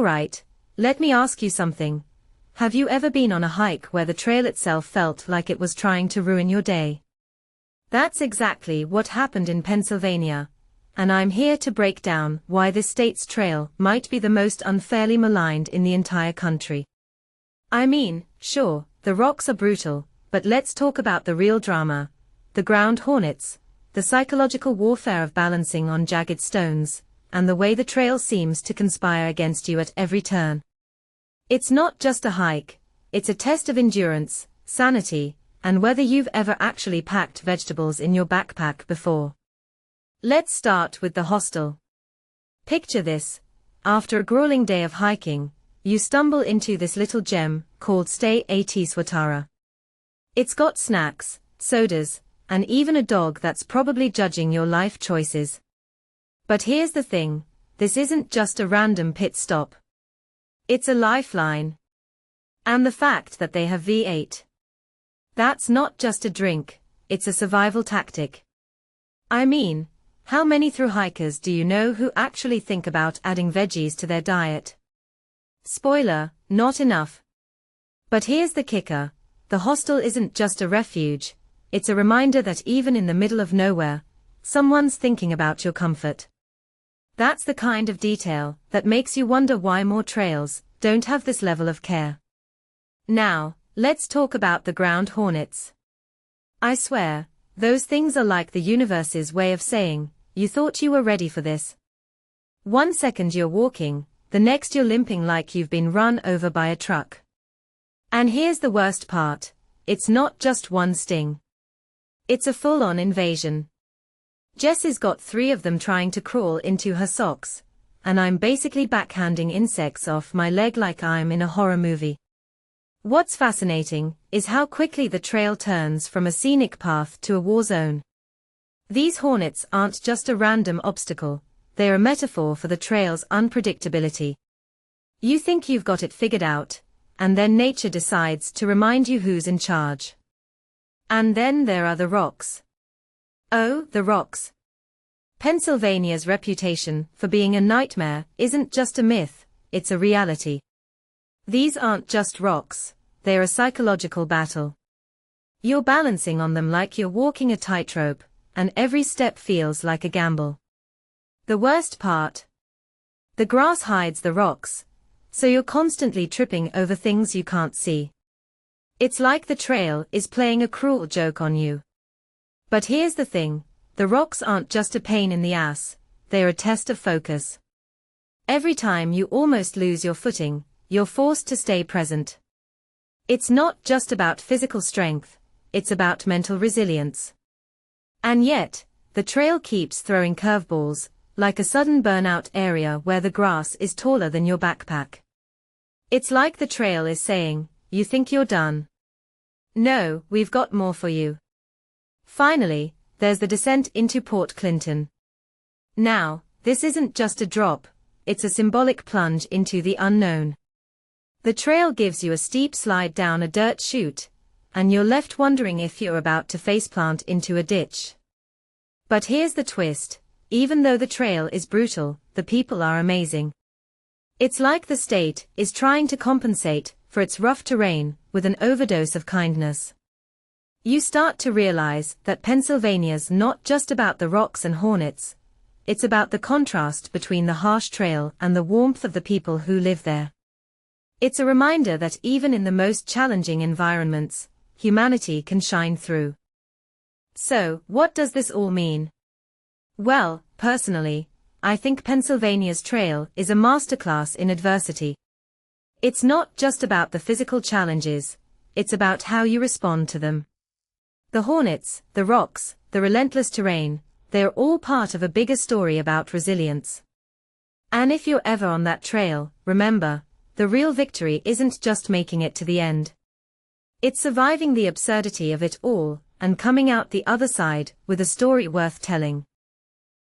Alright, let me ask you something. Have you ever been on a hike where the trail itself felt like it was trying to ruin your day? That's exactly what happened in Pennsylvania, and I'm here to break down why this state's trail might be the most unfairly maligned in the entire country. I mean, sure, the rocks are brutal, but let's talk about the real drama, the ground hornets, the psychological warfare of balancing on jagged stones, and the way the trail seems to conspire against you at every turn. It's not just a hike, it's a test of endurance, sanity, and whether you've ever actually packed vegetables in your backpack before. Let's start with the hostel. Picture this. After a grueling day of hiking, you stumble into this little gem called Stay Swatara. It's got snacks, sodas, and even a dog that's probably judging your life choices. But here's the thing, this isn't just a random pit stop. It's a lifeline. And the fact that they have V8. That's not just a drink, it's a survival tactic. I mean, how many thru-hikers do you know who actually think about adding veggies to their diet? Spoiler, not enough. But here's the kicker, the hostel isn't just a refuge, it's a reminder that even in the middle of nowhere, someone's thinking about your comfort. That's the kind of detail that makes you wonder why more trails don't have this level of care. Now, let's talk about the ground hornets. I swear, those things are like the universe's way of saying, you thought you were ready for this. 1 second you're walking, the next you're limping like you've been run over by a truck. And here's the worst part, it's not just one sting. It's a full-on invasion. Jessie's got 3 of them trying to crawl into her socks, and I'm basically backhanding insects off my leg like I'm in a horror movie. What's fascinating is how quickly the trail turns from a scenic path to a war zone. These hornets aren't just a random obstacle, they're a metaphor for the trail's unpredictability. You think you've got it figured out, and then nature decides to remind you who's in charge. And then there are the rocks. Oh, the rocks. Pennsylvania's reputation for being a nightmare isn't just a myth, it's a reality. These aren't just rocks, they're a psychological battle. You're balancing on them like you're walking a tightrope, and every step feels like a gamble. The worst part? The grass hides the rocks, so you're constantly tripping over things you can't see. It's like the trail is playing a cruel joke on you. But here's the thing, the rocks aren't just a pain in the ass, they're a test of focus. Every time you almost lose your footing, you're forced to stay present. It's not just about physical strength, it's about mental resilience. And yet, the trail keeps throwing curveballs, like a sudden burnout area where the grass is taller than your backpack. It's like the trail is saying, you think you're done? No, we've got more for you. Finally, there's the descent into Port Clinton. Now, this isn't just a drop, it's a symbolic plunge into the unknown. The trail gives you a steep slide down a dirt chute, and you're left wondering if you're about to faceplant into a ditch. But here's the twist, even though the trail is brutal, the people are amazing. It's like the state is trying to compensate for its rough terrain with an overdose of kindness. You start to realize that Pennsylvania's not just about the rocks and hornets, it's about the contrast between the harsh trail and the warmth of the people who live there. It's a reminder that even in the most challenging environments, humanity can shine through. So, what does this all mean? Well, personally, I think Pennsylvania's trail is a masterclass in adversity. It's not just about the physical challenges, it's about how you respond to them. The hornets, the rocks, the relentless terrain, they're all part of a bigger story about resilience. And if you're ever on that trail, remember, the real victory isn't just making it to the end. It's surviving the absurdity of it all, and coming out the other side with a story worth telling.